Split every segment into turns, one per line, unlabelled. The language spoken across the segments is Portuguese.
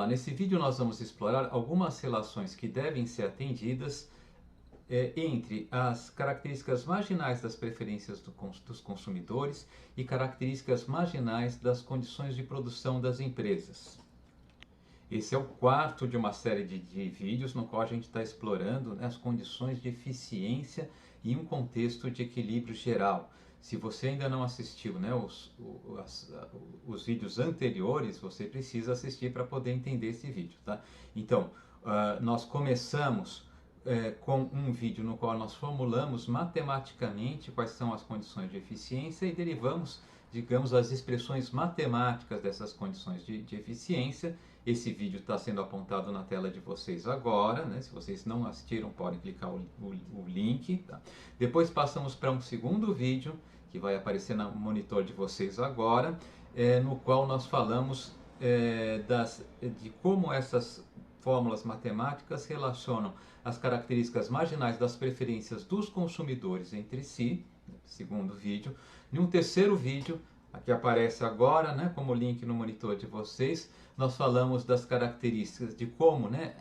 lá, nesse vídeo nós vamos explorar algumas relações que devem ser atendidas entre as características marginais das preferências dos consumidores e características marginais das condições de produção das empresas. Esse é o quarto de uma série de vídeos no qual a gente está explorando, né, as condições de eficiência em um contexto de equilíbrio geral. Se você ainda não assistiu, né, os vídeos anteriores, você precisa assistir para poder entender esse vídeo. Tá? Então, nós começamos com um vídeo no qual nós formulamos matematicamente quais são as condições de eficiência e derivamos, digamos, as expressões matemáticas dessas condições de eficiência. Esse vídeo está sendo apontado na tela de vocês agora, né? Se vocês não assistiram, podem clicar o link. Tá? Depois passamos para um segundo vídeo, que vai aparecer no monitor de vocês agora, no qual nós falamos de como essas fórmulas matemáticas relacionam as características marginais das preferências dos consumidores entre si, segundo vídeo. Em um terceiro vídeo, aqui aparece agora, né, como link no monitor de vocês, nós falamos das características de como, né,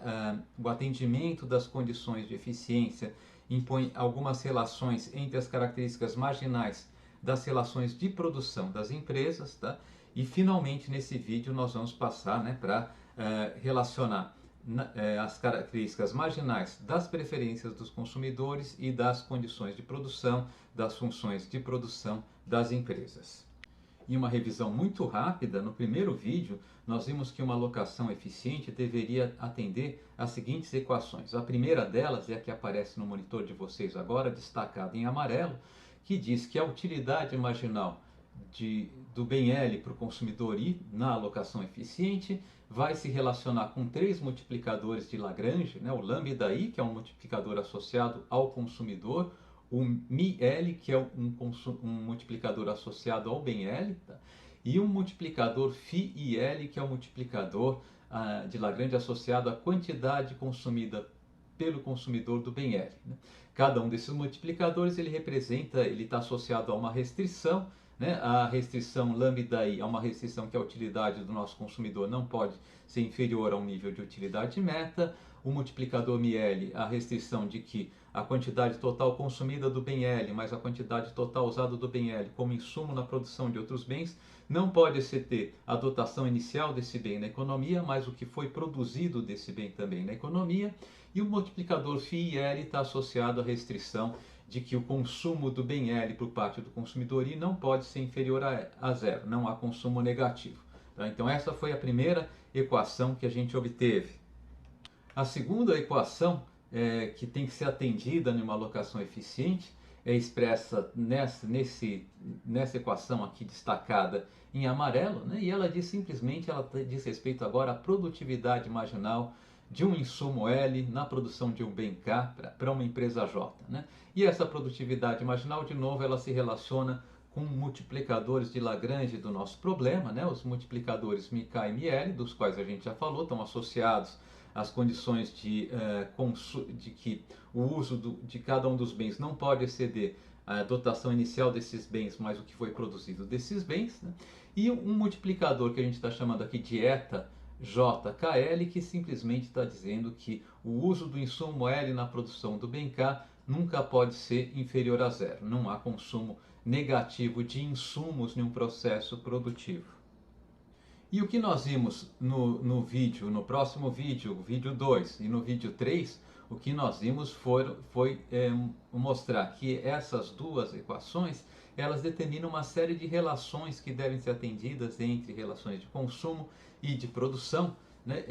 o atendimento das condições de eficiência impõe algumas relações entre as características marginais das relações de produção das empresas, tá? E finalmente nesse vídeo nós vamos passar, né, para relacionar as características marginais das preferências dos consumidores e das condições de produção, das funções de produção das empresas. Em uma revisão muito rápida, no primeiro vídeo, nós vimos que uma alocação eficiente deveria atender às seguintes equações. A primeira delas é a que aparece no monitor de vocês agora, destacada em amarelo, que diz que a utilidade marginal do bem L para o consumidor I na alocação eficiente vai se relacionar com três multiplicadores de Lagrange, né? O lambda I, que é um multiplicador associado ao consumidor, o μL, que é um multiplicador associado ao bem L, tá? E um multiplicador φIL, que é um multiplicador de Lagrange associado à quantidade consumida pelo consumidor do bem L. Né? Cada um desses multiplicadores ele está associado a uma restrição, né? A restrição lambda I é uma restrição que a utilidade do nosso consumidor não pode ser inferior a um nível de utilidade meta. O multiplicador μL, a restrição de que a quantidade total consumida do bem L mais a quantidade total usada do bem L como insumo na produção de outros bens não pode exceder a dotação inicial desse bem na economia, mais o que foi produzido desse bem também na economia. E o multiplicador φIL está associado à restrição de que o consumo do bem L por parte do consumidor I não pode ser inferior a zero, não há consumo negativo. Tá? Então essa foi a primeira equação que a gente obteve. A segunda equação que tem que ser atendida numa alocação eficiente é expressa nessa equação aqui destacada em amarelo, né? E ela diz respeito agora à produtividade marginal de um insumo L na produção de um bem K para uma empresa J. Né? E essa produtividade marginal, de novo, ela se relaciona com multiplicadores de Lagrange do nosso problema, né? Os multiplicadores μK e μL, dos quais a gente já falou, estão associados às condições de que o uso de cada um dos bens não pode exceder a dotação inicial desses bens mais o que foi produzido desses bens. Né? E um multiplicador que a gente está chamando aqui de eta JKL, que simplesmente está dizendo que o uso do insumo L na produção do bem K nunca pode ser inferior a zero. Não há consumo negativo de insumos em um processo produtivo. E o que nós vimos no próximo vídeo, vídeo 2 e no vídeo 3, o que nós vimos foi mostrar que essas duas equações elas determinam uma série de relações que devem ser atendidas entre relações de consumo e de produção, né,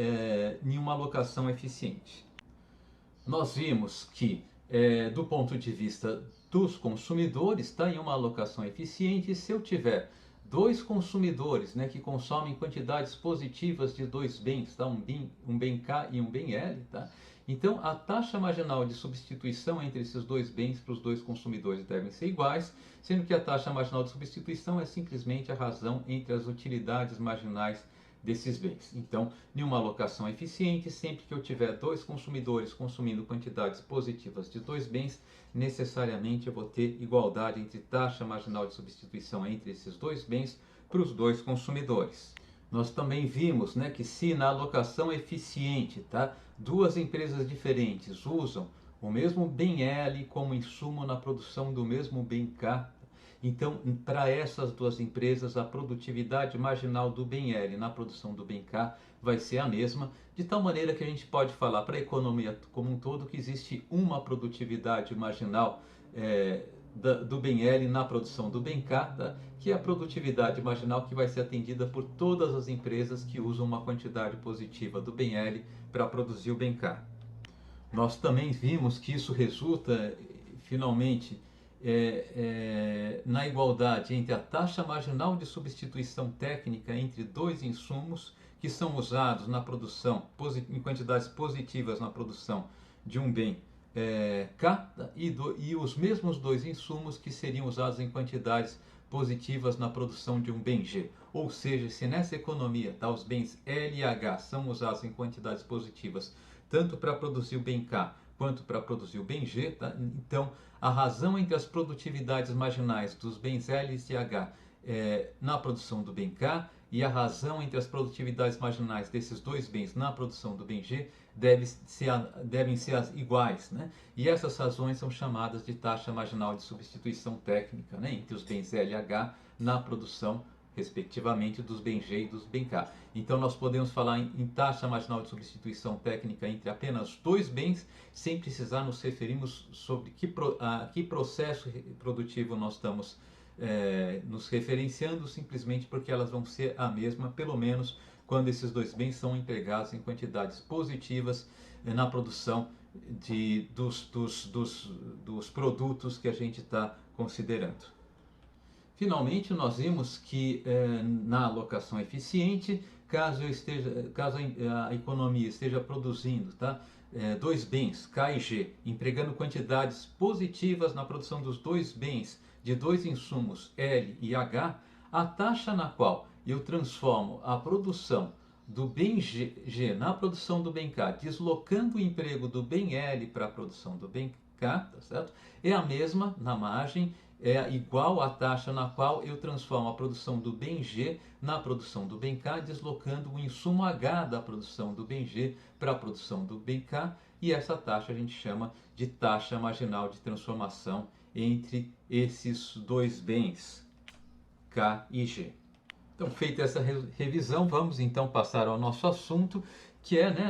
em uma alocação eficiente. Nós vimos que, do ponto de vista dos consumidores, está em uma alocação eficiente se eu tiver dois consumidores, né, que consomem quantidades positivas de dois bens, tá? um bem K e um bem L. Tá? Então, a taxa marginal de substituição entre esses dois bens para os dois consumidores devem ser iguais, sendo que a taxa marginal de substituição é simplesmente a razão entre as utilidades marginais desses bens. Então, em uma alocação eficiente, sempre que eu tiver dois consumidores consumindo quantidades positivas de dois bens, necessariamente eu vou ter igualdade entre taxa marginal de substituição entre esses dois bens para os dois consumidores. Nós também vimos, né, que se na alocação eficiente, tá, duas empresas diferentes usam o mesmo bem L como insumo na produção do mesmo bem K, então para essas duas empresas a produtividade marginal do bem L na produção do bem K vai ser a mesma, de tal maneira que a gente pode falar para a economia como um todo que existe uma produtividade marginal do bem L na produção do bem K, tá? Que é a produtividade marginal que vai ser atendida por todas as empresas que usam uma quantidade positiva do bem L para produzir o bem K. Nós também vimos que isso resulta, finalmente, na igualdade entre a taxa marginal de substituição técnica entre dois insumos que são usados na produção, em quantidades positivas na produção de um bem K e os mesmos dois insumos que seriam usados em quantidades positivas na produção de um bem G. Ou seja, se nessa economia os bens L e H são usados em quantidades positivas tanto para produzir o bem K quanto para produzir o bem G, tá? Então a razão entre as produtividades marginais dos bens L e H na produção do bem K e a razão entre as produtividades marginais desses dois bens na produção do bem G devem ser iguais, né? E essas razões são chamadas de taxa marginal de substituição técnica, né? Entre os bens L e H na produção, respectivamente, dos bem G e dos bem K. Então nós podemos falar em taxa marginal de substituição técnica entre apenas dois bens, sem precisar nos referirmos sobre que processo produtivo nós estamos nos referenciando, simplesmente porque elas vão ser a mesma, pelo menos quando esses dois bens são empregados em quantidades positivas na produção dos produtos que a gente está considerando. Finalmente, nós vimos que na alocação eficiente, caso a economia esteja produzindo dois bens, K e G, empregando quantidades positivas na produção dos dois bens de dois insumos, L e H, a taxa na qual eu transformo a produção do bem G na produção do bem K, deslocando o emprego do bem L para a produção do bem K, tá certo? É a mesma na margem, é igual à taxa na qual eu transformo a produção do bem G na produção do bem K, deslocando o insumo H da produção do bem G para a produção do bem K, e essa taxa a gente chama de taxa marginal de transformação entre esses dois bens, K e G. Então, feita essa revisão, vamos então passar ao nosso assunto, que é, né,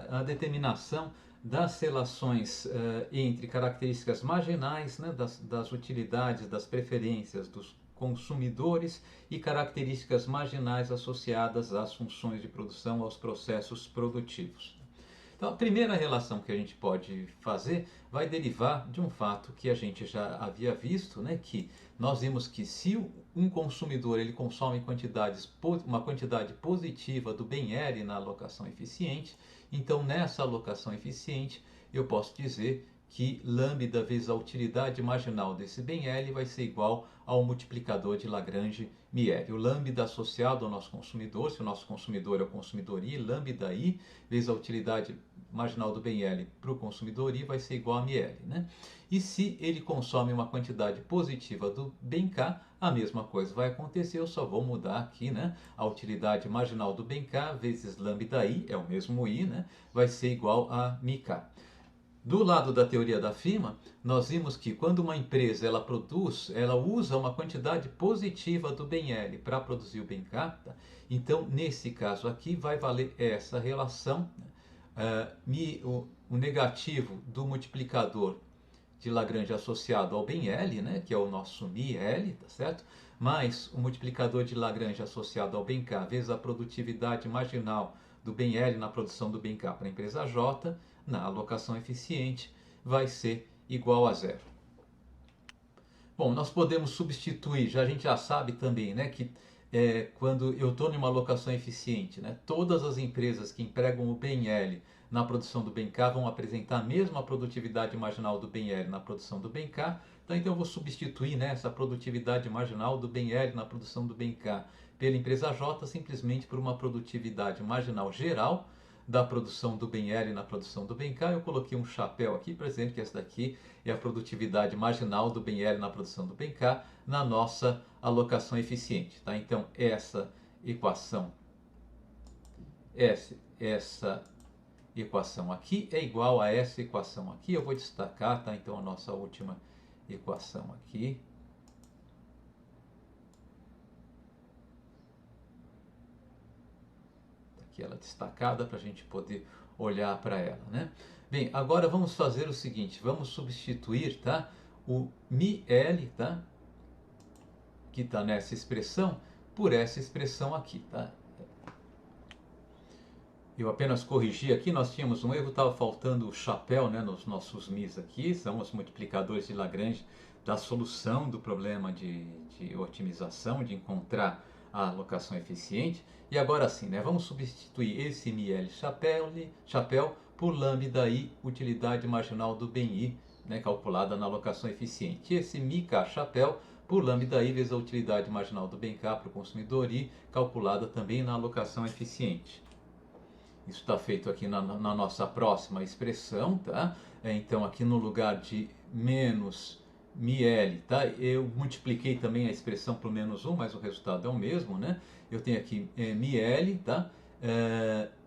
a determinação das relações entre características marginais, né, das utilidades, das preferências dos consumidores e características marginais associadas às funções de produção, aos processos produtivos. Então, a primeira relação que a gente pode fazer vai derivar de um fato que a gente já havia visto, né, que nós vimos que se um consumidor ele consome uma quantidade positiva do bem L na alocação eficiente, então nessa alocação eficiente eu posso dizer que lambda vezes a utilidade marginal desse bem L vai ser igual ao multiplicador de Lagrange-Miele. O lambda associado ao nosso consumidor, se o nosso consumidor é o consumidor I, lambda I vezes a utilidade marginal do bem L para o consumidor I vai ser igual a Miele, né? E se ele consome uma quantidade positiva do bem K, a mesma coisa vai acontecer, eu só vou mudar aqui, né? A utilidade marginal do bem K vezes lambda I, é o mesmo I, né? Vai ser igual a MiK. Do lado da teoria da firma, nós vimos que quando uma empresa ela usa uma quantidade positiva do bem L para produzir o bem K, tá? Então nesse caso aqui vai valer essa relação, o negativo do multiplicador de Lagrange associado ao bem L, né, que é o nosso MiL, tá certo? Mais o multiplicador de Lagrange associado ao bem K vezes a produtividade marginal do bem L na produção do bem K para a empresa J, na alocação eficiente, vai ser igual a zero. Bom, nós podemos substituir, a gente já sabe também, né, que quando eu estou numa alocação eficiente, né, todas as empresas que empregam o bem L na produção do bem K vão apresentar a mesma produtividade marginal do bem L na produção do bem K. Então eu vou substituir, né, essa produtividade marginal do bem L na produção do bem K pela empresa J simplesmente por uma produtividade marginal geral da produção do bem L na produção do bem K. Eu coloquei um chapéu aqui para dizer que essa daqui é a produtividade marginal do bem L na produção do bem K na nossa alocação eficiente, tá? Então essa equação essa equação aqui é igual a essa equação aqui. Eu vou destacar, tá? Então a nossa última equação aqui. Aqui ela destacada para a gente poder olhar para ela, né? Bem, agora vamos fazer o seguinte, vamos substituir, tá? O μL, tá? Que está nessa expressão, por essa expressão aqui, tá? Eu apenas corrigi aqui, nós tínhamos um erro, estava faltando o chapéu, né, nos nossos mi's aqui, são os multiplicadores de Lagrange da solução do problema de otimização, de encontrar a alocação eficiente. E agora sim, né, vamos substituir esse μL chapéu por lambda i, utilidade marginal do bem i, né, calculada na alocação eficiente. E esse μk chapéu por lambda i vezes a utilidade marginal do bem k para o consumidor i, calculada também na alocação eficiente. Isso está feito aqui na nossa próxima expressão, tá? Então aqui no lugar de menos μL, tá? Eu multipliquei também a expressão por menos 1, mas o resultado é o mesmo, né? Eu tenho aqui μL, tá?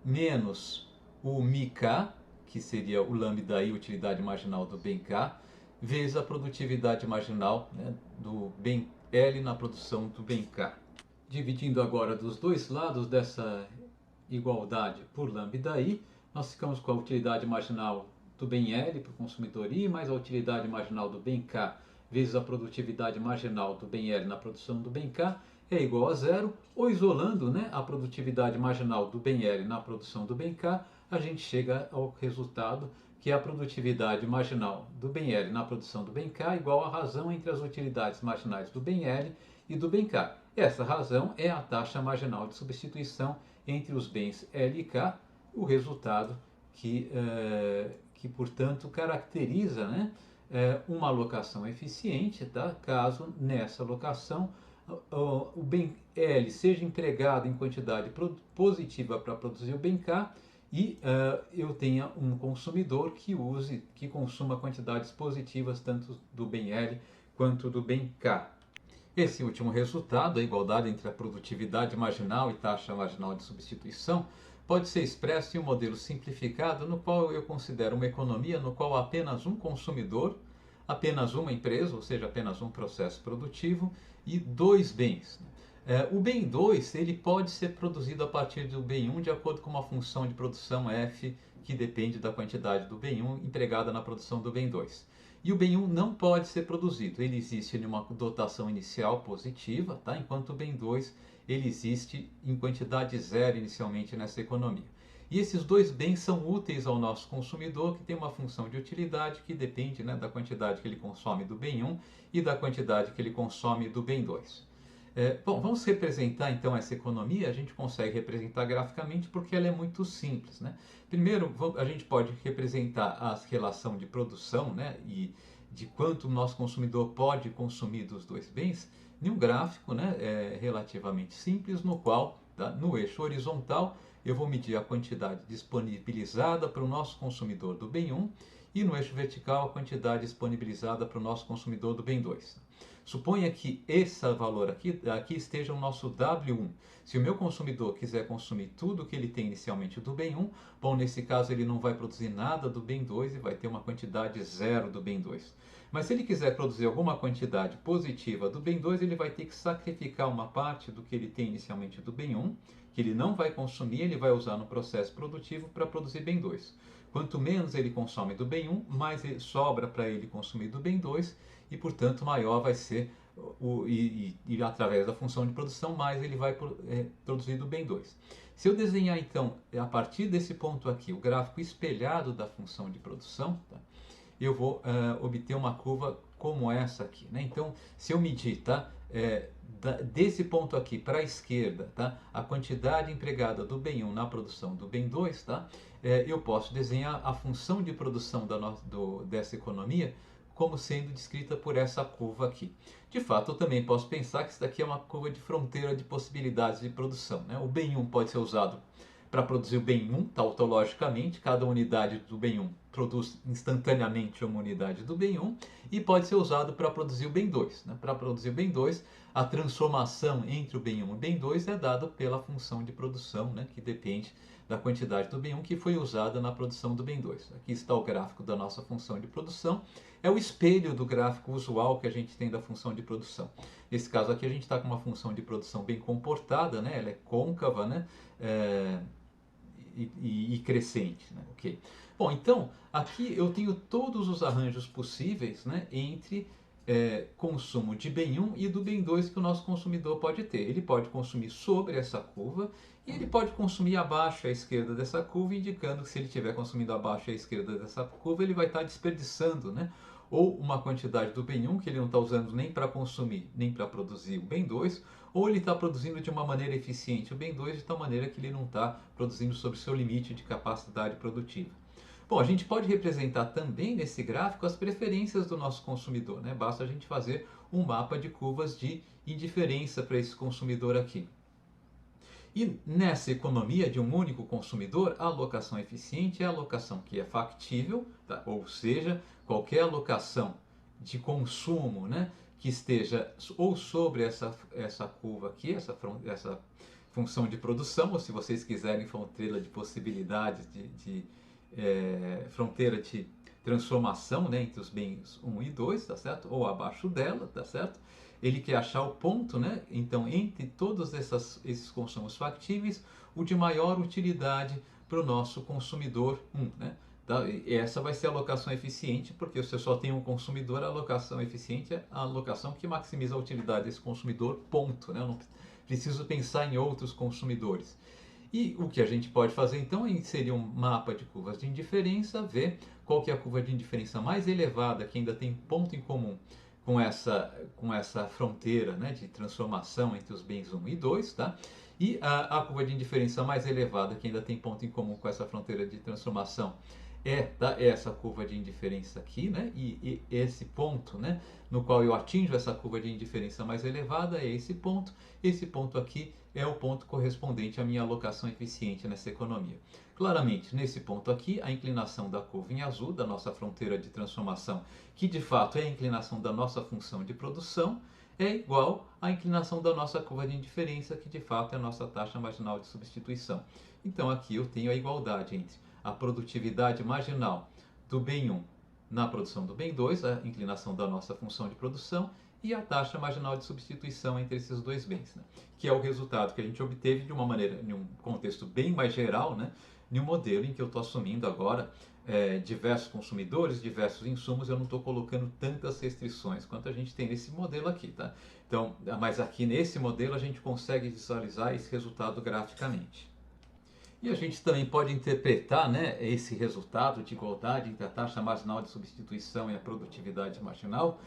Menos o μk, que seria o lambda i, utilidade marginal do bem k, vezes a produtividade marginal, né, do bem L na produção do bem K. Dividindo agora dos dois lados dessa igualdade por lambda i, nós ficamos com a utilidade marginal do bem L para o consumidor i, mais a utilidade marginal do bem K vezes a produtividade marginal do bem L na produção do bem K é igual a zero, ou isolando, né, a produtividade marginal do bem L na produção do bem K, a gente chega ao resultado que é a produtividade marginal do bem L na produção do bem K igual à razão entre as utilidades marginais do bem L e do bem K. Essa razão é a taxa marginal de substituição entre os bens L e K, o resultado que portanto, caracteriza, né, uma alocação eficiente, tá? Caso nessa alocação o bem L seja empregado em quantidade positiva para produzir o bem K e eu tenha um consumidor que consuma quantidades positivas tanto do bem L quanto do bem K. Esse último resultado, a igualdade entre a produtividade marginal e taxa marginal de substituição, pode ser expresso em um modelo simplificado no qual eu considero uma economia no qual há apenas um consumidor, apenas uma empresa, ou seja, apenas um processo produtivo e dois bens. O bem 2 ele pode ser produzido a partir do bem 1 de acordo com uma função de produção f que depende da quantidade do bem 1 empregada na produção do bem 2. E o bem 1 não pode ser produzido, ele existe em uma dotação inicial positiva, tá? Enquanto o bem 2 ele existe em quantidade zero inicialmente nessa economia. E esses dois bens são úteis ao nosso consumidor, que tem uma função de utilidade que depende, né, da quantidade que ele consome do bem 1 e da quantidade que ele consome do bem 2. Bom, vamos representar então essa economia. A gente consegue representar graficamente porque ela é muito simples, né? Primeiro, a gente pode representar a relação de produção, né, e de quanto o nosso consumidor pode consumir dos dois bens em um gráfico, né, relativamente simples, no qual, tá, no eixo horizontal, eu vou medir a quantidade disponibilizada para o nosso consumidor do bem 1 e no eixo vertical a quantidade disponibilizada para o nosso consumidor do bem 2. Suponha que esse valor aqui esteja o nosso W1. Se o meu consumidor quiser consumir tudo o que ele tem inicialmente do bem 1, bom, nesse caso ele não vai produzir nada do bem 2 e vai ter uma quantidade zero do bem 2. Mas se ele quiser produzir alguma quantidade positiva do bem 2, ele vai ter que sacrificar uma parte do que ele tem inicialmente do bem 1, que ele não vai consumir, ele vai usar no processo produtivo para produzir bem 2. Quanto menos ele consome do bem 1, mais sobra para ele consumir do bem 2 e, portanto, maior vai ser, e através da função de produção, mais ele vai produzir do bem 2. Se eu desenhar, então, a partir desse ponto aqui, o gráfico espelhado da função de produção, tá, eu vou obter uma curva como essa aqui, né? Então, se eu medir, tá, desse ponto aqui para a esquerda, tá, a quantidade empregada do bem 1 na produção do bem 2, tá, eu posso desenhar a função de produção dessa economia como sendo descrita por essa curva aqui. De fato, eu também posso pensar que isso daqui é uma curva de fronteira de possibilidades de produção, né? O bem 1 pode ser usado para produzir o bem 1, tautologicamente, cada unidade do bem 1 produz instantaneamente uma unidade do bem 1, e pode ser usado para produzir o bem 2. Né? Para produzir o bem 2, a transformação entre o bem 1 e o bem 2 é dada pela função de produção, né? Que depende da quantidade do bem 1 que foi usada na produção do bem 2. Aqui está o gráfico da nossa função de produção. É o espelho do gráfico usual que a gente tem da função de produção. Nesse caso aqui a gente está com uma função de produção bem comportada, né? Ela é côncava, né? E crescente, né? Ok. Bom, então aqui eu tenho todos os arranjos possíveis, né, entre consumo de bem 1 e do bem 2 que o nosso consumidor pode ter. Ele pode consumir sobre essa curva e ele pode consumir abaixo à esquerda dessa curva, indicando que se ele estiver consumindo abaixo à esquerda dessa curva, ele vai estar desperdiçando, né? Ou uma quantidade do bem 1 que ele não está usando nem para consumir, nem para produzir o bem 2, ou ele está produzindo de uma maneira eficiente o bem 2 de tal maneira que ele não está produzindo sobre o seu limite de capacidade produtiva. Bom, a gente pode representar também nesse gráfico as preferências do nosso consumidor, né? Basta a gente fazer um mapa de curvas de indiferença para esse consumidor aqui. E nessa economia de um único consumidor, a alocação eficiente é a alocação que é factível, tá? Ou seja, qualquer alocação de consumo, né, que esteja ou sobre essa curva aqui, essa função de produção, ou se vocês quiserem fronteira de possibilidades fronteira de transformação, né, entre os bens 1 e 2, tá certo? Ou abaixo dela, tá certo? Ele quer achar o ponto, né? Então, entre todos esses consumos factíveis, o de maior utilidade para o nosso consumidor 1, né? E essa vai ser a alocação eficiente, porque se eu só tenho um consumidor, a alocação eficiente é a alocação que maximiza a utilidade desse consumidor, ponto, né? Eu não preciso pensar em outros consumidores. E o que a gente pode fazer então é inserir um mapa de curvas de indiferença, ver qual que é a curva de indiferença mais elevada, que ainda tem ponto em comum com essa fronteira, né, de transformação entre os bens 1 e 2, tá? E a curva de indiferença mais elevada, que ainda tem ponto em comum com essa fronteira de transformação, é essa curva de indiferença aqui, né? E esse ponto, né, no qual eu atinjo essa curva de indiferença mais elevada é esse ponto. Esse ponto aqui é o ponto correspondente à minha alocação eficiente nessa economia. Claramente, nesse ponto aqui, a inclinação da curva em azul, da nossa fronteira de transformação, que de fato é a inclinação da nossa função de produção, é igual à inclinação da nossa curva de indiferença, que de fato é a nossa taxa marginal de substituição. Então aqui eu tenho a igualdade entre a produtividade marginal do bem 1 na produção do bem 2, a inclinação da nossa função de produção, e a taxa marginal de substituição entre esses dois bens, né? Que é o resultado que a gente obteve de uma maneira, em um contexto bem mais geral, né? Em um modelo em que eu estou assumindo agora diversos consumidores, diversos insumos, eu não estou colocando tantas restrições quanto a gente tem nesse modelo aqui, tá? Então, mas aqui nesse modelo a gente consegue visualizar esse resultado graficamente. E a gente também pode interpretar, né, esse resultado de igualdade entre a taxa marginal de substituição e a produtividade marginal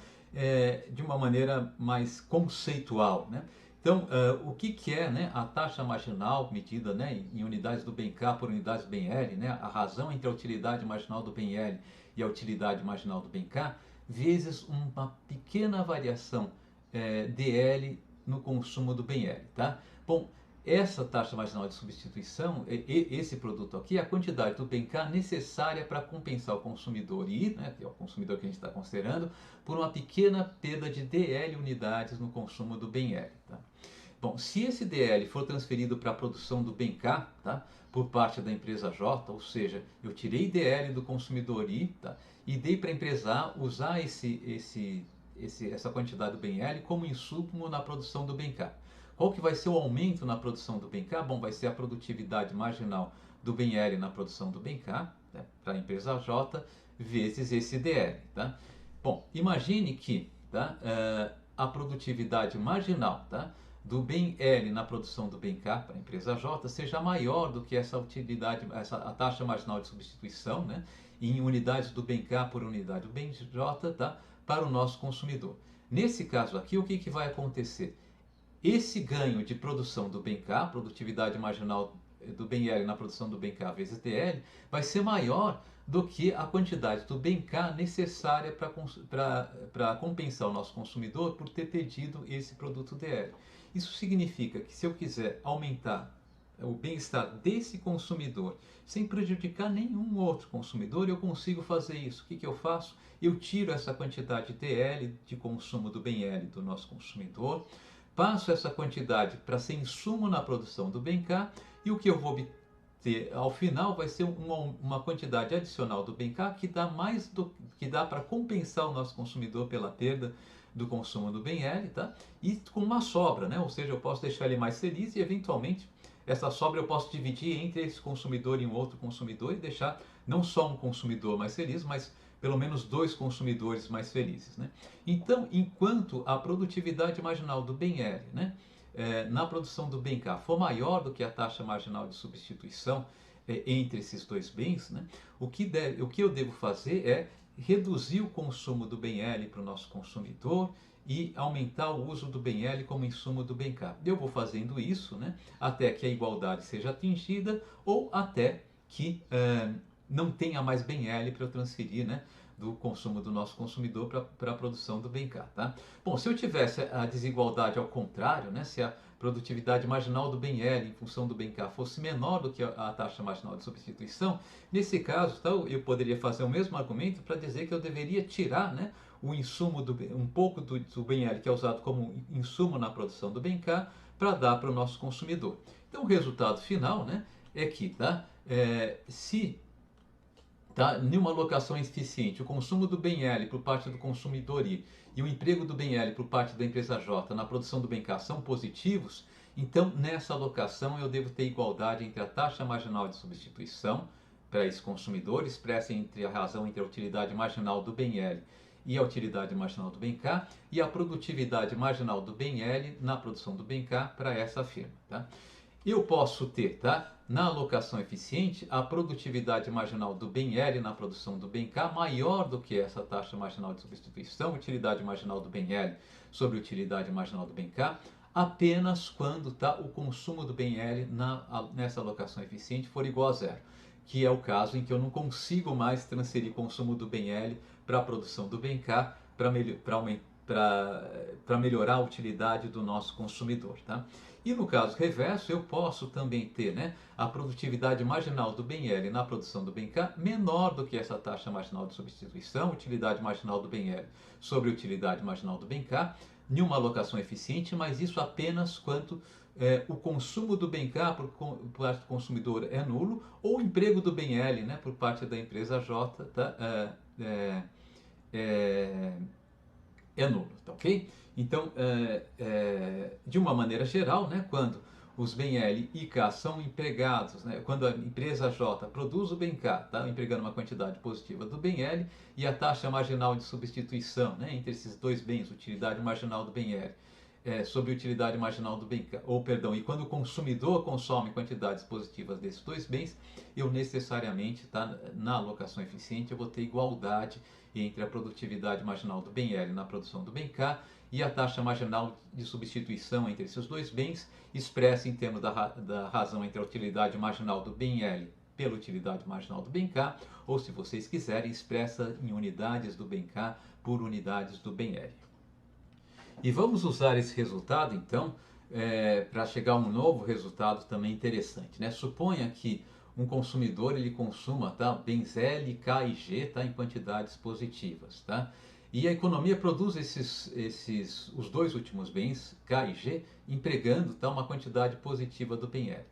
de uma maneira mais conceitual, né? Então, o que é, né, a taxa marginal medida, né, em unidades do bem K por unidades do bem L, né, a razão entre a utilidade marginal do bem L e a utilidade marginal do bem K, vezes uma pequena variação dL no consumo do bem L, tá? Bom, essa taxa marginal de substituição, esse produto aqui, é a quantidade do bem K necessária para compensar o consumidor I, né, que é o consumidor que a gente está considerando, por uma pequena perda de DL unidades no consumo do bem L. Tá? Bom, se esse DL for transferido para a produção do bem K, tá, por parte da empresa J, ou seja, eu tirei DL do consumidor I, tá, e dei para a empresa A usar essa quantidade do bem L como insumo na produção do bem K. Qual que vai ser o aumento na produção do bem K? Bom, vai ser a produtividade marginal do bem L na produção do bem K, né, para a empresa J, vezes esse DL. Tá? Bom, imagine que, tá, a produtividade marginal, tá, do bem L na produção do bem K para a empresa J seja maior do que essa utilidade, a taxa marginal de substituição, né, em unidades do bem K por unidade do bem J, tá, para o nosso consumidor. Nesse caso aqui, o que vai acontecer? Esse ganho de produção do bem K, produtividade marginal do bem L na produção do bem K vezes DL, vai ser maior do que a quantidade do bem K necessária para compensar o nosso consumidor por ter perdido esse produto DL. Isso significa que se eu quiser aumentar o bem-estar desse consumidor sem prejudicar nenhum outro consumidor, eu consigo fazer isso. O que eu faço? Eu tiro essa quantidade de DL de consumo do bem L do nosso consumidor, passo essa quantidade para ser insumo na produção do bem K, e o que eu vou ter, ao final, vai ser uma quantidade adicional do bem K que dá mais do que dá para compensar o nosso consumidor pela perda do consumo do bem L, tá? E com uma sobra, né? Ou seja, eu posso deixar ele mais feliz e eventualmente essa sobra eu posso dividir entre esse consumidor e um outro consumidor e deixar não só um consumidor mais feliz, mas pelo menos dois consumidores mais felizes, né? Então, enquanto a produtividade marginal do bem L, né, na produção do bem K for maior do que a taxa marginal de substituição entre esses dois bens, né, o que eu devo fazer é reduzir o consumo do bem L para o nosso consumidor e aumentar o uso do bem L como insumo do bem K. Eu vou fazendo isso, né, até que a igualdade seja atingida ou até que não tenha mais bem L para eu transferir, né, do consumo do nosso consumidor para a produção do bem K, tá? Bom, se eu tivesse a desigualdade ao contrário, né, se a produtividade marginal do bem L em função do bem K fosse menor do que a taxa marginal de substituição, nesse caso, tá, eu poderia fazer o mesmo argumento para dizer que eu deveria tirar, né, o insumo um pouco do bem L que é usado como insumo na produção do bem K para dar para o nosso consumidor. Então, o resultado final, né, é que, tá, se tá, em uma alocação eficiente, o consumo do bem L por parte do consumidor I e o emprego do bem L por parte da empresa J na produção do bem K são positivos, então nessa alocação eu devo ter igualdade entre a taxa marginal de substituição para esse consumidor, expressa entre a razão entre a utilidade marginal do bem L e a utilidade marginal do bem K, e a produtividade marginal do bem L na produção do bem K para essa firma. Tá? Eu posso ter, tá, na alocação eficiente, a produtividade marginal do bem L na produção do bem K maior do que essa taxa marginal de substituição, utilidade marginal do bem L sobre utilidade marginal do bem K, apenas quando tá, o consumo do bem L nessa alocação eficiente for igual a zero, que é o caso em que eu não consigo mais transferir consumo do bem L para a produção do bem K para melhorar a utilidade do nosso consumidor. Tá? E no caso reverso, eu posso também ter, né, a produtividade marginal do bem L na produção do bem K menor do que essa taxa marginal de substituição, utilidade marginal do bem L sobre utilidade marginal do bem K, em uma alocação eficiente, mas isso apenas quando o consumo do bem K por parte do consumidor é nulo, ou o emprego do bem L, né, por parte da empresa J, tá, é nulo, tá ok? Então, de uma maneira geral, né, quando os bem L e K são empregados, né, quando a empresa J produz o bem K, tá, empregando uma quantidade positiva do bem L, e a taxa marginal de substituição, né, entre esses dois bens, utilidade marginal do bem L sobre utilidade marginal do bem K, ou perdão, e quando o consumidor consome quantidades positivas desses dois bens, eu necessariamente, tá, na alocação eficiente, eu vou ter igualdade entre a produtividade marginal do bem L na produção do bem K e a taxa marginal de substituição entre esses dois bens, expressa em termos da razão entre a utilidade marginal do bem L pela utilidade marginal do bem K, ou se vocês quiserem, expressa em unidades do bem K por unidades do bem L. E vamos usar esse resultado, então, para chegar a um novo resultado também interessante, né? Suponha que um consumidor ele consuma, tá, bens L, K e G, tá, em quantidades positivas, tá? E a economia produz os dois últimos bens, K e G, empregando, tá, uma quantidade positiva do bem L.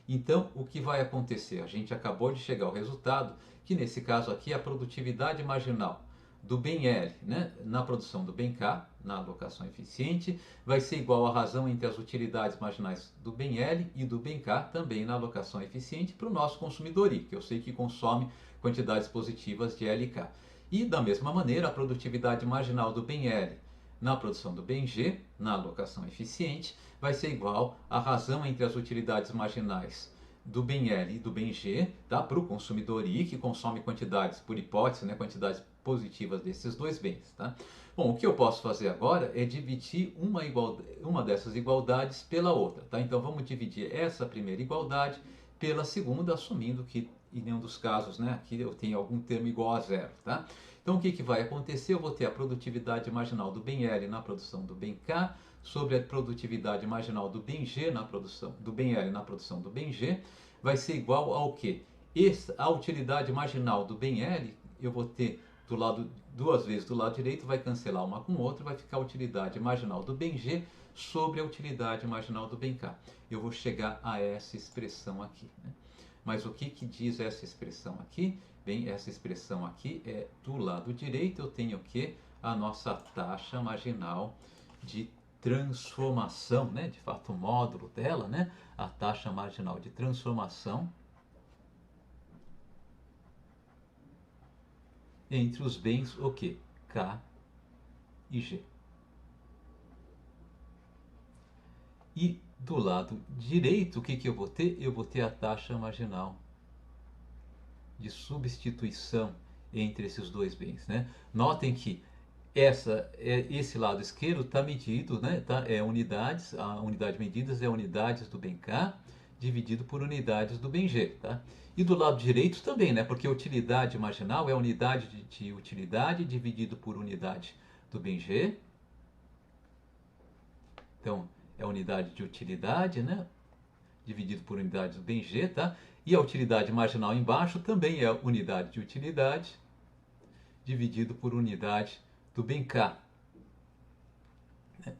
Então, o que vai acontecer? A gente acabou de chegar ao resultado que, nesse caso aqui, a produtividade marginal do bem L, né, na produção do bem K, na alocação eficiente, vai ser igual à razão entre as utilidades marginais do bem L e do bem K, também na alocação eficiente, para o nosso consumidor I, que eu sei que consome quantidades positivas de L e K. E, da mesma maneira, a produtividade marginal do bem L na produção do bem G, na alocação eficiente, vai ser igual à razão entre as utilidades marginais do bem L e do bem G, tá? Para o consumidor I, que consome quantidades, por hipótese, né, quantidades positivas desses dois bens. Tá? Bom, o que eu posso fazer agora é dividir uma dessas igualdades pela outra. Tá? Então vamos dividir essa primeira igualdade pela segunda, assumindo que em nenhum dos casos, né, aqui eu tenho algum termo igual a zero. Tá? Então o que vai acontecer? Eu vou ter a produtividade marginal do bem L na produção do bem K sobre a produtividade marginal do bem G na produção do bem L na produção do bem G, vai ser igual ao que? A utilidade marginal do bem L, eu vou ter do lado, duas vezes do lado direito, vai cancelar uma com outra, vai ficar a utilidade marginal do bem G sobre a utilidade marginal do bem K. Eu vou chegar a essa expressão aqui. Né? Mas o que diz essa expressão aqui? Bem, essa expressão aqui é do lado direito, eu tenho o que? A nossa taxa marginal de transformação, né? De fato, o módulo dela, né? A taxa marginal de transformação entre os bens, o que? K e G. E do lado direito, o que eu vou ter? Eu vou ter a taxa marginal de substituição entre esses dois bens, né? Notem que esse lado esquerdo está medido, né? É unidades, a unidade medidas é unidades do bem K dividido por unidades do bem G, tá? E do lado direito também, né? Porque a utilidade marginal é a unidade de utilidade dividido por unidade do bem G. Então, é a unidade de utilidade, né? Dividido por unidade do bem G, tá? E a utilidade marginal embaixo também é a unidade de utilidade dividido por unidade do bem K.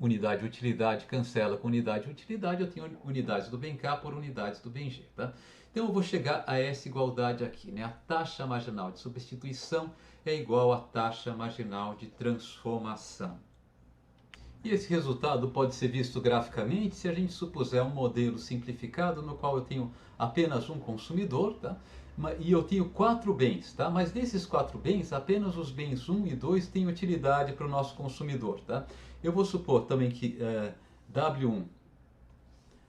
Unidade de utilidade cancela com unidade de utilidade, eu tenho unidades do bem K por unidades do bem G, tá? Então eu vou chegar a essa igualdade aqui, né? A taxa marginal de substituição é igual à taxa marginal de transformação. E esse resultado pode ser visto graficamente se a gente supuser um modelo simplificado no qual eu tenho apenas um consumidor, tá? E eu tenho 4 bens, tá? Mas desses 4 bens, apenas os bens 1 e 2 têm utilidade para o nosso consumidor, tá? Eu vou supor também que W1,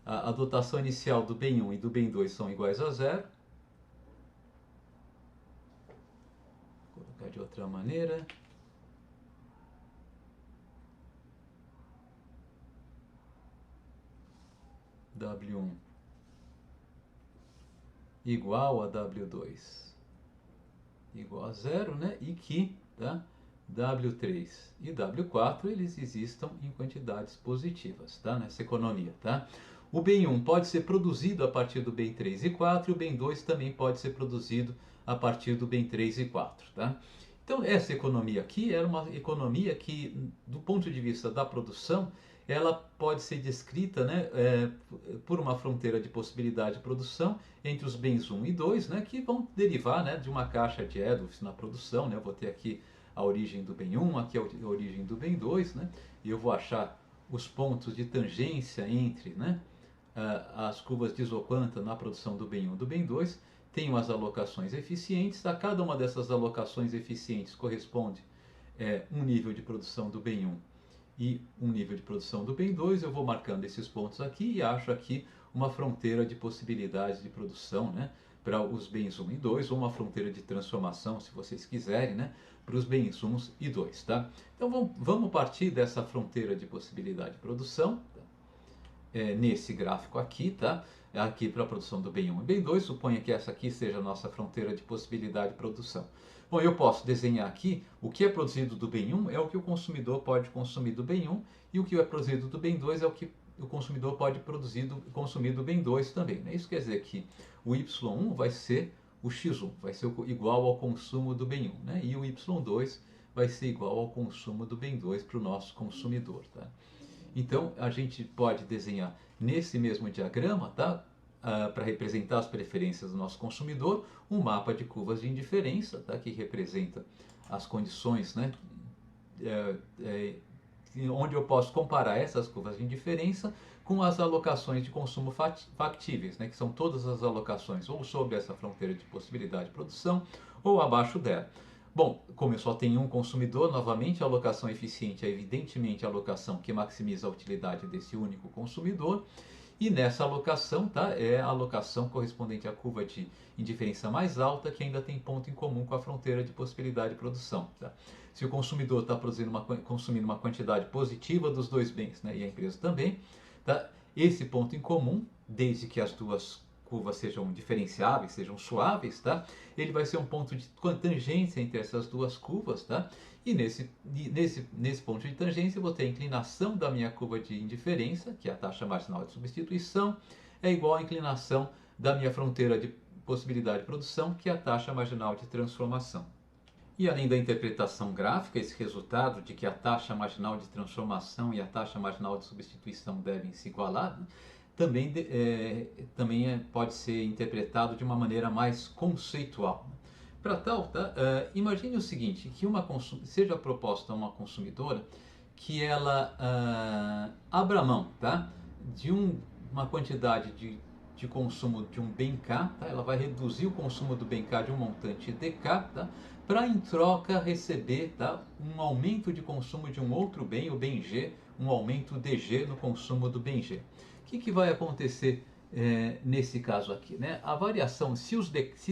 a dotação inicial do bem 1 e do bem 2 são iguais a zero. Vou colocar de outra maneira. W1 igual a W2 igual a zero, né? E que, tá? W3 e W4 eles existam em quantidades positivas, tá? Nessa economia, tá? O bem 1 pode ser produzido a partir do bem 3 e 4 e o bem 2 também pode ser produzido a partir do bem 3 e 4, tá? Então essa economia aqui era uma economia que, do ponto de vista da produção, ela pode ser descrita, né, por uma fronteira de possibilidade de produção entre os bens 1 e 2, né, que vão derivar, né, de uma caixa de Adolphs na produção, né? Eu vou ter aqui a origem do bem 1, aqui a origem do bem 2, né? E eu vou achar os pontos de tangência entre, né, as curvas de isoquanta na produção do bem 1 e do bem 2. Tenho as alocações eficientes, a cada uma dessas alocações eficientes corresponde um nível de produção do bem 1 e um nível de produção do bem 2. Eu vou marcando esses pontos aqui e acho aqui uma fronteira de possibilidades de produção, né, para os bens 1 e 2, ou uma fronteira de transformação, se vocês quiserem, né, para os bens 1 e 2. Tá? Então vamos partir dessa fronteira de possibilidade de produção, tá? Nesse gráfico aqui, tá? Aqui para a produção do bem 1 e bem 2, suponha que essa aqui seja a nossa fronteira de possibilidade de produção. Bom, eu posso desenhar aqui o que é produzido do bem 1 é o que o consumidor pode consumir do bem 1 e o que é produzido do bem 2 é o que o consumidor pode consumir do bem 2 também, né? Isso quer dizer que o Y1 vai ser o X1, vai ser igual ao consumo do bem 1, né? E o Y2 vai ser igual ao consumo do bem 2 para o nosso consumidor, tá? Então a gente pode desenhar nesse mesmo diagrama, tá? Para representar as preferências do nosso consumidor, um mapa de curvas de indiferença, tá? Que representa as condições, né? Onde eu posso comparar essas curvas de indiferença com as alocações de consumo factíveis, né? Que são todas as alocações ou sobre essa fronteira de possibilidade de produção ou abaixo dela. Bom, como eu só tenho um consumidor, novamente a alocação eficiente é evidentemente a alocação que maximiza a utilidade desse único consumidor. E nessa alocação, tá, é a alocação correspondente à curva de indiferença mais alta, que ainda tem ponto em comum com a fronteira de possibilidade de produção. Tá? Se o consumidor está consumindo uma quantidade positiva dos dois bens, né, e a empresa também, tá, esse ponto em comum, desde que as duas curvas sejam diferenciáveis, sejam suaves, tá? Ele vai ser um ponto de tangência entre essas duas curvas, tá? E nesse ponto de tangência eu vou ter a inclinação da minha curva de indiferença, que é a taxa marginal de substituição, é igual à inclinação da minha fronteira de possibilidade de produção, que é a taxa marginal de transformação. E além da interpretação gráfica, esse resultado de que a taxa marginal de transformação e a taxa marginal de substituição devem se igualar, também pode ser interpretado de uma maneira mais conceitual. Para tal, tá? Imagine o seguinte, que seja proposta a uma consumidora que ela abra mão, tá? de uma quantidade de consumo de um bem K, tá? Ela vai reduzir o consumo do bem K de um montante DK, tá? Para em troca receber, tá? um aumento de consumo de um outro bem, o bem G, um aumento DG no consumo do bem G. O que vai acontecer nesse caso aqui? Né? A variação, se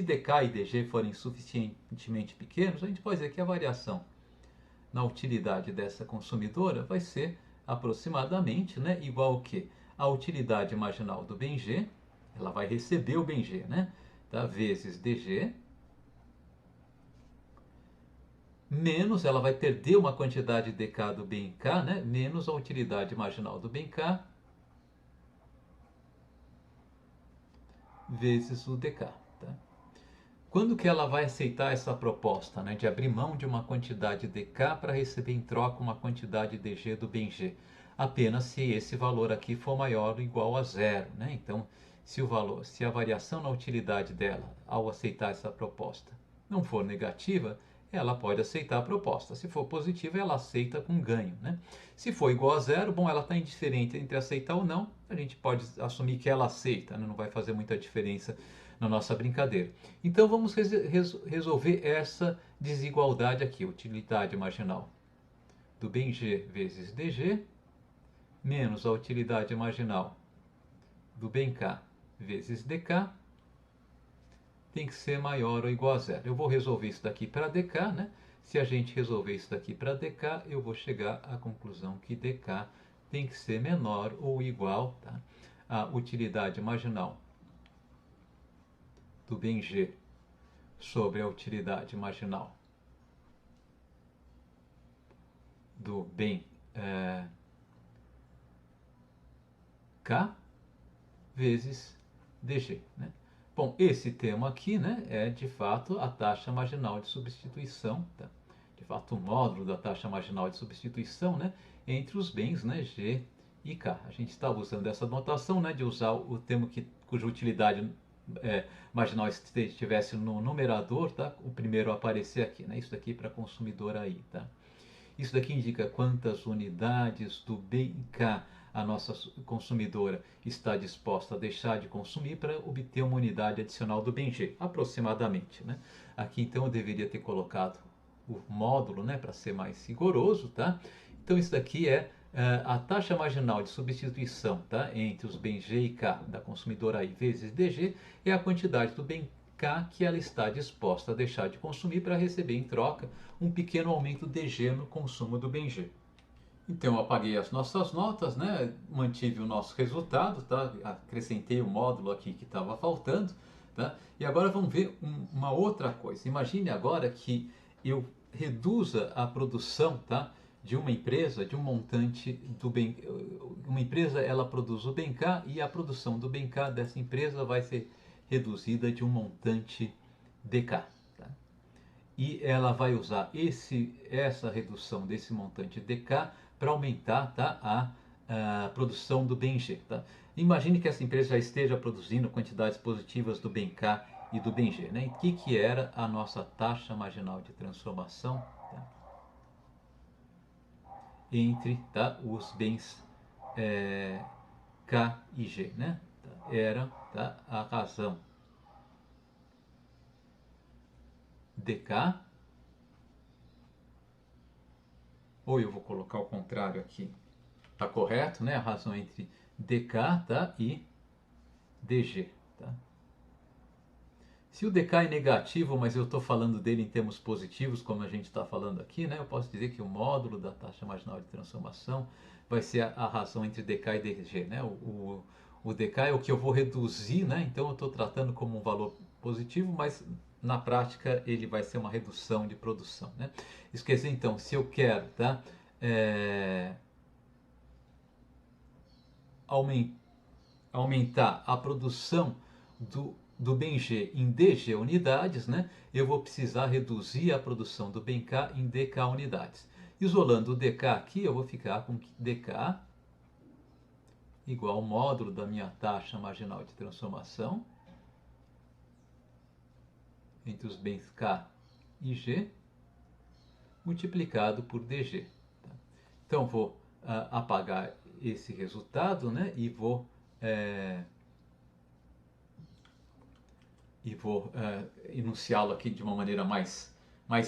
DK e DG forem suficientemente pequenos, a gente pode dizer que a variação na utilidade dessa consumidora vai ser aproximadamente, né, igual ao que? A utilidade marginal do bem G, ela vai receber o bem G, né, tá, vezes DG, menos, ela vai perder uma quantidade de DK do bem K, né, menos a utilidade marginal do bem K, vezes o DK. Tá? Quando que ela vai aceitar essa proposta, né, de abrir mão de uma quantidade de K para receber em troca uma quantidade de G do bem G? Apenas se esse valor aqui for maior ou igual a zero. Né? Então, se a variação na utilidade dela, ao aceitar essa proposta, não for negativa, ela pode aceitar a proposta. Se for positiva, ela aceita com ganho. Né? Se for igual a zero, bom, ela está indiferente entre aceitar ou não, a gente pode assumir que ela aceita, né? Não vai fazer muita diferença na nossa brincadeira. Então vamos resolver essa desigualdade aqui, utilidade marginal do bem G vezes DG, menos a utilidade marginal do bem K vezes DK, tem que ser maior ou igual a zero. Eu vou resolver isso daqui para DK, né? Se a gente resolver isso daqui para DK, eu vou chegar à conclusão que DK tem que ser menor ou igual, tá? A utilidade marginal do bem G sobre a utilidade marginal do bem K vezes DG. Né? Bom, esse termo aqui, né, é de fato a taxa marginal de substituição, tá? De fato o módulo da taxa marginal de substituição, né, entre os bens, né, G e K. A gente estava usando essa notação, né, de usar o termo cuja utilidade marginal estivesse no numerador, tá? O primeiro a aparecer aqui, né? Isso daqui para consumidor aí, tá? Isso daqui indica quantas unidades do bem K a nossa consumidora está disposta a deixar de consumir para obter uma unidade adicional do bem G, aproximadamente, né? Aqui então eu deveria ter colocado o módulo, né, para ser mais rigoroso, tá? Então isso daqui é a taxa marginal de substituição, tá, entre os bens G e K da consumidora I vezes DG é a quantidade do bem K que ela está disposta a deixar de consumir para receber em troca um pequeno aumento DG no consumo do bem G. Então eu apaguei as nossas notas, né, mantive o nosso resultado, tá, acrescentei o módulo aqui que estava faltando, tá, e agora vamos ver uma outra coisa. Imagine agora que eu reduza a produção, tá, de uma empresa, de um montante do bem. Uma empresa ela produz o bem K e a produção do bem K dessa empresa vai ser reduzida de um montante DK. Tá? E ela vai usar essa redução desse montante DK para aumentar, tá, a produção do bem G. Tá? Imagine que essa empresa já esteja produzindo quantidades positivas do bem K e do bem G. Né? E o que era a nossa taxa marginal de transformação? Tá? Entre, tá, os bens K e G, né? Era, tá, a razão DK, ou eu vou colocar o contrário aqui, tá correto, né? A razão entre DK, tá, e DG, tá? Se o DK é negativo, mas eu estou falando dele em termos positivos, como a gente está falando aqui, né? Eu posso dizer que o módulo da taxa marginal de transformação vai ser a razão entre DK e DG, né? O DK é o que eu vou reduzir, né? Então eu estou tratando como um valor positivo, mas na prática ele vai ser uma redução de produção, né? Isso quer dizer, então, se eu quero, tá, aumentar a produção do bem G em DG unidades, né, eu vou precisar reduzir a produção do bem K em DK unidades. Isolando o DK aqui, eu vou ficar com DK igual ao módulo da minha taxa marginal de transformação entre os bens K e G, multiplicado por DG. Tá? Então, vou apagar esse resultado, né, e vou enunciá-lo aqui de uma maneira mais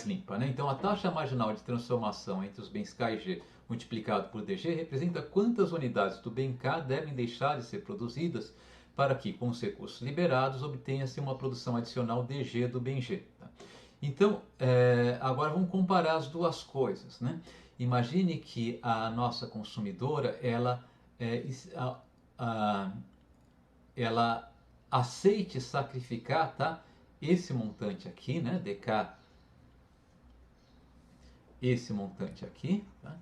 limpa. Né? Então, a taxa marginal de transformação entre os bens K e G multiplicado por DG representa quantas unidades do bem K devem deixar de ser produzidas para que, com os recursos liberados, obtenha-se uma produção adicional DG do bem G. Tá? Então, agora vamos comparar as duas coisas. Né? Imagine que a nossa consumidora, ela aceite sacrificar, tá, esse montante aqui, né, DK, esse montante aqui, tá,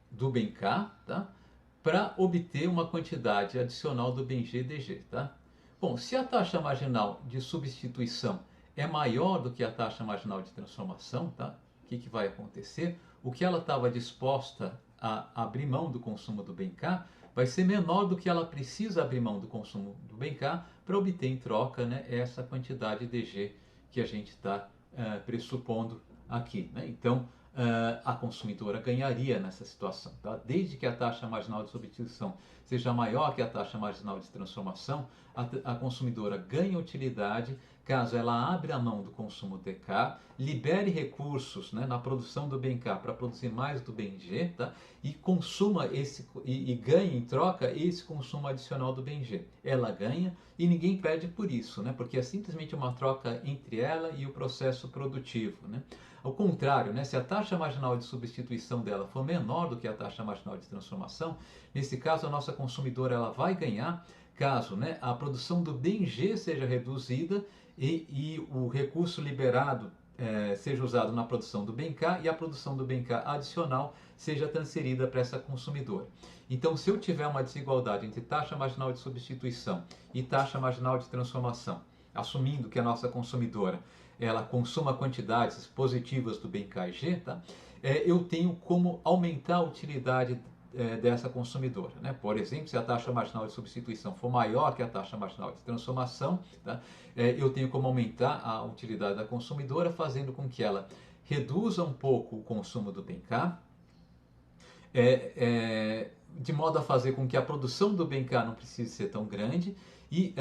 do bem K, tá, para obter uma quantidade adicional do bem G DG. Tá? Bom, se a taxa marginal de substituição é maior do que a taxa marginal de transformação, tá, o que vai acontecer? O que ela estava disposta a abrir mão do consumo do bem K vai ser menor do que ela precisa abrir mão do consumo do bem K para obter em troca, né, essa quantidade DG que a gente está pressupondo aqui. Né? Então, a consumidora ganharia nessa situação. Tá? Desde que a taxa marginal de substituição seja maior que a taxa marginal de transformação, a consumidora ganha utilidade caso ela abra a mão do consumo DK, libere recursos, né, na produção do bem K para produzir mais do bem G, tá? E consuma e ganhe em troca esse consumo adicional do bem G. Ela ganha e ninguém perde por isso, né? Porque é simplesmente uma troca entre ela e o processo produtivo. Né? Ao contrário, né, se a taxa marginal de substituição dela for menor do que a taxa marginal de transformação, nesse caso a nossa consumidora ela vai ganhar caso, né, a produção do bem G seja reduzida e o recurso liberado seja usado na produção do bem K e a produção do bem K adicional seja transferida para essa consumidora. Então, se eu tiver uma desigualdade entre taxa marginal de substituição e taxa marginal de transformação, assumindo que a nossa consumidora ela consuma quantidades positivas do bem K e G, tá? Eu tenho como aumentar a utilidade dessa consumidora. Né? Por exemplo, se a taxa marginal de substituição for maior que a taxa marginal de transformação, tá? Eu tenho como aumentar a utilidade da consumidora, fazendo com que ela reduza um pouco o consumo do bem K, de modo a fazer com que a produção do bem K não precise ser tão grande, e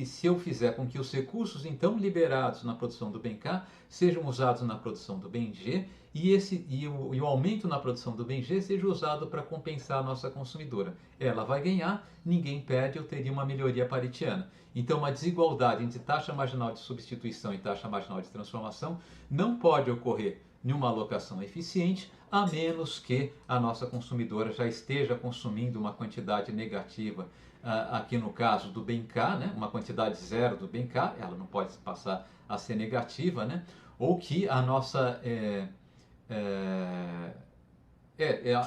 se eu fizer com que os recursos então liberados na produção do bem K sejam usados na produção do bem G e o aumento na produção do bem G seja usado para compensar a nossa consumidora. Ela vai ganhar, ninguém perde, eu teria uma melhoria paretiana. Então, uma desigualdade entre taxa marginal de substituição e taxa marginal de transformação não pode ocorrer em uma alocação eficiente, a menos que a nossa consumidora já esteja consumindo uma quantidade negativa, aqui no caso do bem K, né, uma quantidade zero do bem K, ela não pode passar a ser negativa, né, ou que a nossa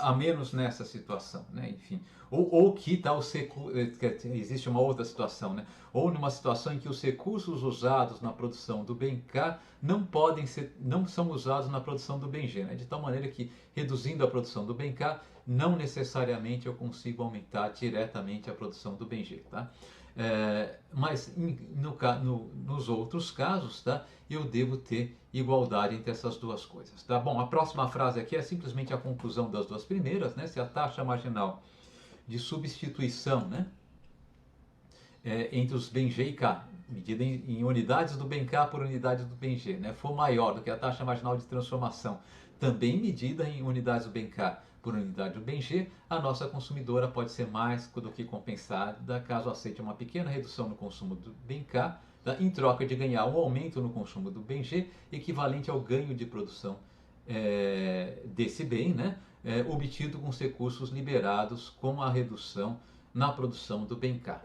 a menos nessa situação, né? Enfim, ou que existe uma outra situação, né? Ou numa situação em que os recursos usados na produção do bem K não são usados na produção do bem G, né? De tal maneira que, reduzindo a produção do bem K, não necessariamente eu consigo aumentar diretamente a produção do bem G, tá? Mas nos outros casos, tá, eu devo ter igualdade entre essas duas coisas. Tá bom? A próxima frase aqui é simplesmente a conclusão das duas primeiras, né? Se a taxa marginal de substituição, né, entre os bem G e K, medida em unidades do bem K por unidade do bem G, né, for maior do que a taxa marginal de transformação, também medida em unidades do bem K por unidade do bem G, a nossa consumidora pode ser mais do que compensada caso aceite uma pequena redução no consumo do bem K, tá, em troca de ganhar um aumento no consumo do bem G, equivalente ao ganho de produção desse bem, né, obtido com os recursos liberados com a redução na produção do bem K.